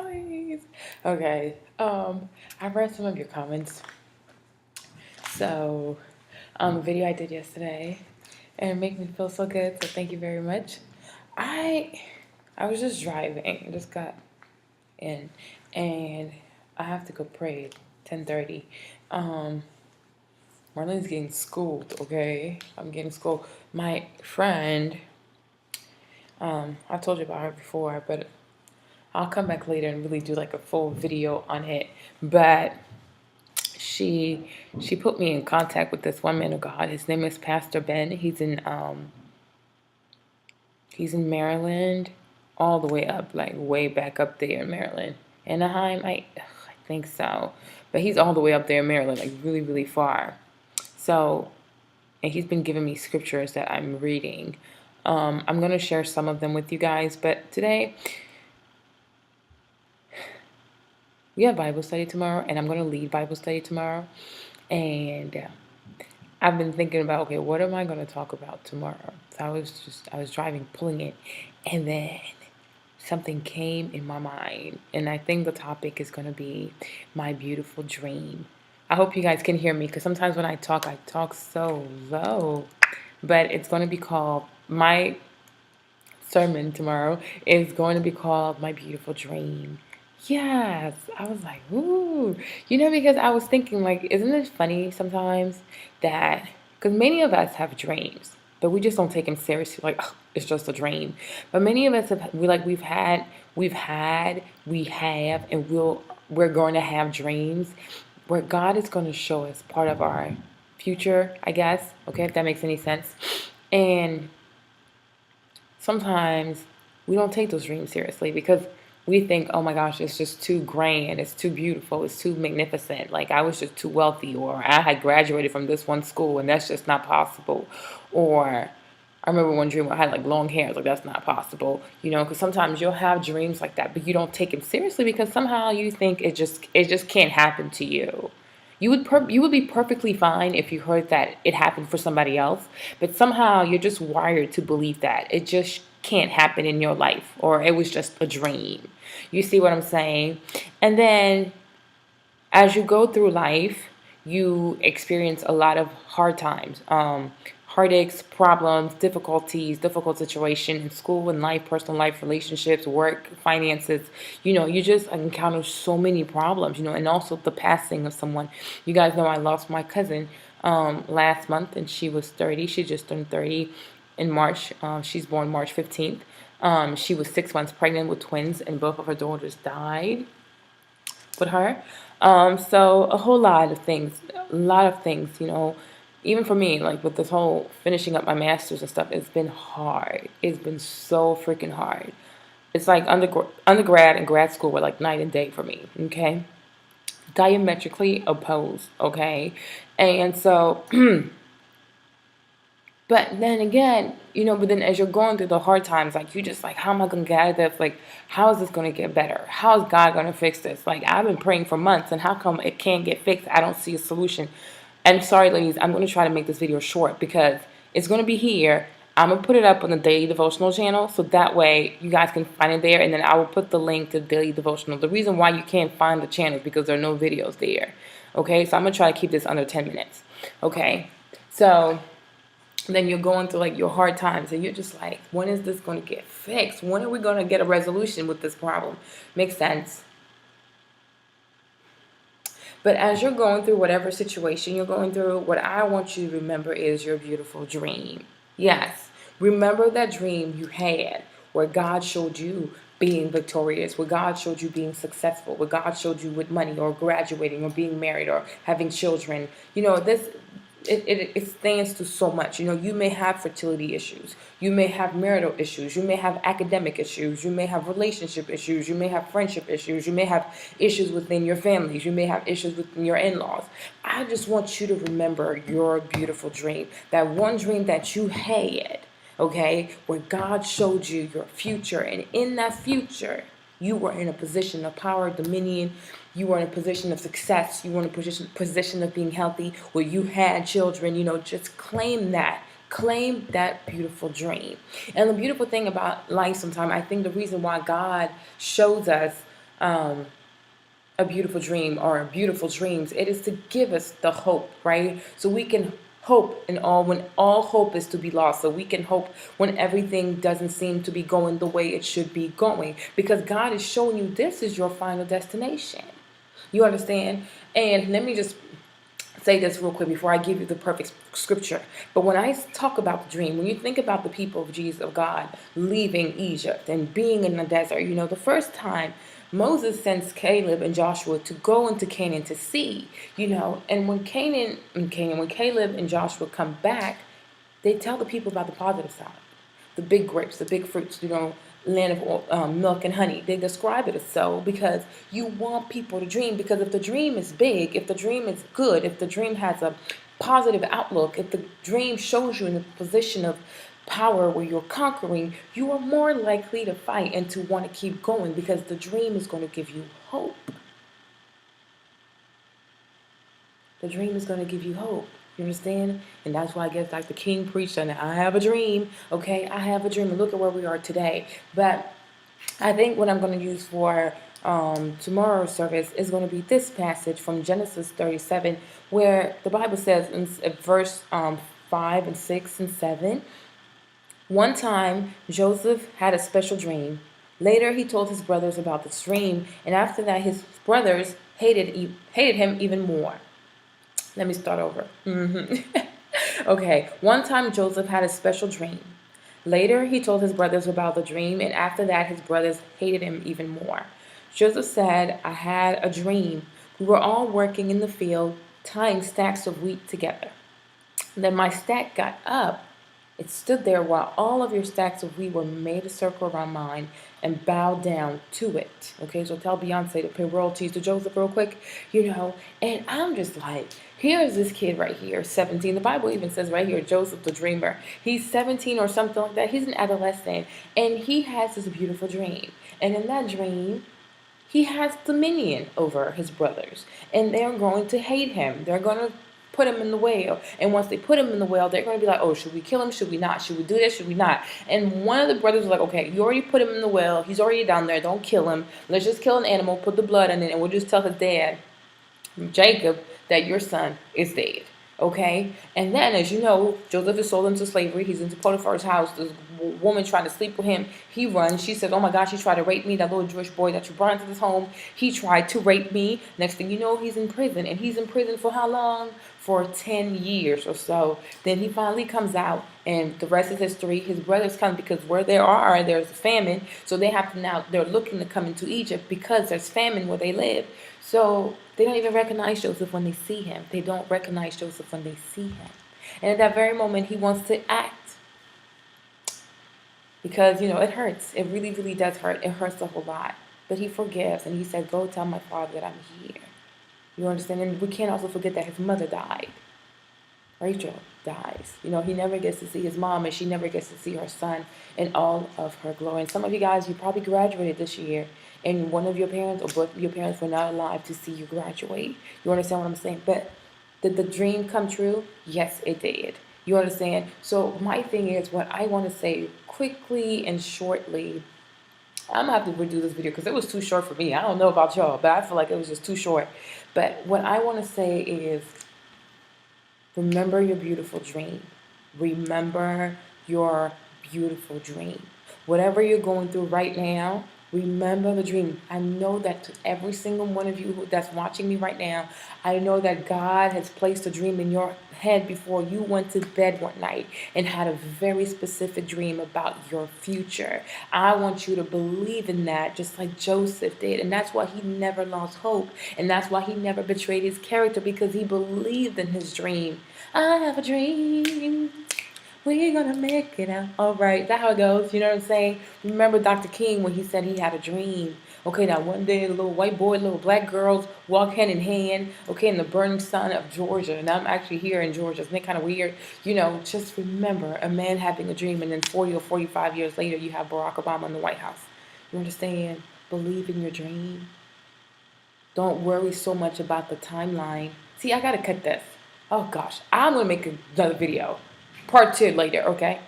Please. Okay. I read some of your comments. So, on the video I did yesterday, and it made me feel so good. So thank you very much. I I was just driving. I just got in, and I have to go pray at 10:30. Um, Marlene's getting schooled. Okay, I'm getting schooled. My friend. I told you about her before, but I'll come back later and really do like a full video on it. But she she put me in contact with this one man of God. His name is Pastor Ben. He's in Maryland, all the way up, like way back up there in Maryland. Anaheim, I think so. But he's all the way up there in Maryland, like really, really far. So, and he's been giving me scriptures that I'm reading. I'm going to share some of them with you guys, but today we have Bible study tomorrow, and I'm going to lead Bible study tomorrow. And I've been thinking about, okay, what am I going to talk about tomorrow? So I was driving, pulling it, and then something came in my mind, and I think the topic is going to be my beautiful dream. I hope you guys can hear me, because sometimes when I talk so low. But it's going to be called, my sermon tomorrow is going to be called My Beautiful Dream. Yes, I was like, ooh. Because I was thinking, like, isn't it funny sometimes that, because many of us have dreams, but we just don't take them seriously, like, oh, it's just a dream. But many of us we have, and we're going to have dreams where God is going to show us part of our future, I guess. Okay, if that makes any sense. And sometimes we don't take those dreams seriously because we think, oh my gosh, it's just too grand, it's too beautiful, it's too magnificent. Like I was just too wealthy, or I had graduated from this one school and that's just not possible. Or I remember one dream where I had like long hair, like that's not possible, because sometimes you'll have dreams like that, but you don't take them seriously because somehow you think it just can't happen to you. You would be perfectly fine if you heard that it happened for somebody else, but somehow you're just wired to believe that it just can't happen in your life, or it was just a dream. You see what I'm saying? And then as you go through life, you experience a lot of hard times, heartaches, problems, difficulties, difficult situation in school and life, personal life, relationships, work, finances. You just encounter so many problems, and also the passing of someone. You guys know I lost my cousin last month, and she was 30. She just turned 30 in March. She's born March 15th. She was 6 months pregnant with twins, and both of her daughters died with her. So a whole lot of things, even for me, like with this whole finishing up my master's and stuff, it's been hard. It's been so freaking hard. It's like undergrad and grad school were like night and day for me, okay? Diametrically opposed, okay? And so but then again, but then as you're going through the hard times, like you just like, how am I gonna get out of this? Like, how is this gonna get better? How is God gonna fix this? Like, I've been praying for months, and how come it can't get fixed? I don't see a solution. And sorry, ladies, I'm gonna try to make this video short because it's gonna be here. I'm gonna put it up on the Daily Devotional channel, so that way you guys can find it there, and then I will put the link to the Daily Devotional. The reason why you can't find the channel is because there are no videos there. Okay, so I'm gonna try to keep this under 10 minutes. Okay, so then you're going through like your hard times, and you're just like, when is this going to get fixed? When are we going to get a resolution with this problem? Makes sense. But as you're going through whatever situation you're going through, what I want you to remember is your beautiful dream. Yes, remember that dream you had where God showed you being victorious, where God showed you being successful, where God showed you with money or graduating or being married or having children. This it stands to so much. You may have fertility issues, you may have marital issues, you may have academic issues, you may have relationship issues, you may have friendship issues, you may have issues within your families, you may have issues within your in-laws. I just want you to remember your beautiful dream, that one dream that you had, okay, where God showed you your future, and in that future you were in a position of power, dominion. You were in a position of success. You were in a position of being healthy, where you had children. Just claim that. Claim that beautiful dream. And the beautiful thing about life sometimes, I think the reason why God shows us a beautiful dream or beautiful dreams. It is to give us the hope, right? So we can hope in all when all hope is to be lost. So we can hope when everything doesn't seem to be going the way it should be going. Because God is showing you this is your final destination. You understand? And let me just say this real quick before I give you the perfect scripture. But when I talk about the dream, when you think about the people of Jesus, of God, leaving Egypt and being in the desert, the first time Moses sends Caleb and Joshua to go into Canaan to see, and when when Caleb and Joshua come back, they tell the people about the positive side, the big grapes, the big fruits, land of milk and honey. They describe it as so because you want people to dream. Because if the dream is big, if the dream is good, if the dream has a positive outlook, if the dream shows you in a position of power where you're conquering, you are more likely to fight and to want to keep going because the dream is going to give you hope. The dream is going to give you hope. You understand? And that's why I guess like the King preached on it. I have a dream. Okay, I have a dream. And look at where we are today. But I think what I'm going to use for tomorrow's service is going to be this passage from Genesis 37, where the Bible says in verse 5 and 6 and 7, one time Joseph had a special dream. Later he told his brothers about this dream, and after that his brothers hated him even more. Let me start over. Okay, one time Joseph had a special dream. Later, he told his brothers about the dream, and after that, his brothers hated him even more. Joseph said, I had a dream. We were all working in the field, tying stacks of wheat together. Then my stack got up. It stood there while all of your stacks of wheat were made a circle around mine and bowed down to it. Okay, so tell Beyonce to pay royalties to Joseph real quick, and I'm just like, here's this kid right here, 17. The Bible even says right here, Joseph the dreamer. He's 17 or something like that. He's an adolescent, and he has this beautiful dream. And in that dream, he has dominion over his brothers, and they're going to hate him. They're going to put him in the well. And once they put him in the well, they're going to be like, oh, should we kill him? Should we not? Should we do this? Should we not? And one of the brothers was like, okay, you already put him in the well. He's already down there. Don't kill him. Let's just kill an animal, put the blood in it, and we'll just tell his dad, Jacob, that your son is dead. Okay? And then, as you know, Joseph is sold into slavery. He's into Potiphar's house. This woman trying to sleep with him. He runs. She says, oh my gosh, he tried to rape me. That little Jewish boy that you brought into this home, he tried to rape me. Next thing you know, he's in prison. And he's in prison for how long? For 10 years or so. Then he finally comes out, and the rest is history. His brothers come because where they are, there's a famine. So they have to now, they're looking to come into Egypt because there's famine where they live. So they don't even recognize Joseph when they see him. They don't recognize Joseph when they see him. And at that very moment, he wants to act. Because, it hurts. It really, really does hurt. It hurts a whole lot. But he forgives, and he said, go tell my father that I'm here. You understand? And we can't also forget that his mother died. Rachel dies. He never gets to see his mom, and she never gets to see her son in all of her glory. And some of you guys, you probably graduated this year, and one of your parents or both of your parents were not alive to see you graduate. You understand what I'm saying? But did the dream come true? Yes, it did. You understand? So my thing is, what I want to say quickly and shortly, I'm going to have to redo this video because it was too short for me. I don't know about y'all, but I feel like it was just too short. But what I want to say is, remember your beautiful dream. Remember your beautiful dream. Whatever you're going through right now, remember the dream. I know that to every single one of you that's watching me right now, I know that God has placed a dream in your head before you went to bed one night and had a very specific dream about your future. I want you to believe in that just like Joseph did. And that's why he never lost hope. And that's why he never betrayed his character, because he believed in his dream. I have a dream. We're gonna make it out. All right, that's how it goes. You know what I'm saying? Remember Dr. King when he said he had a dream. Okay, now one day a little white boy, little black girls walk hand in hand. Okay, in the burning sun of Georgia. And I'm actually here in Georgia. Isn't it kind of weird? Just remember a man having a dream, and then 40 or 45 years later, you have Barack Obama in the White House. You understand? Believe in your dream. Don't worry so much about the timeline. See, I gotta cut this. Oh gosh, I'm gonna make another video. Part 2 later, okay?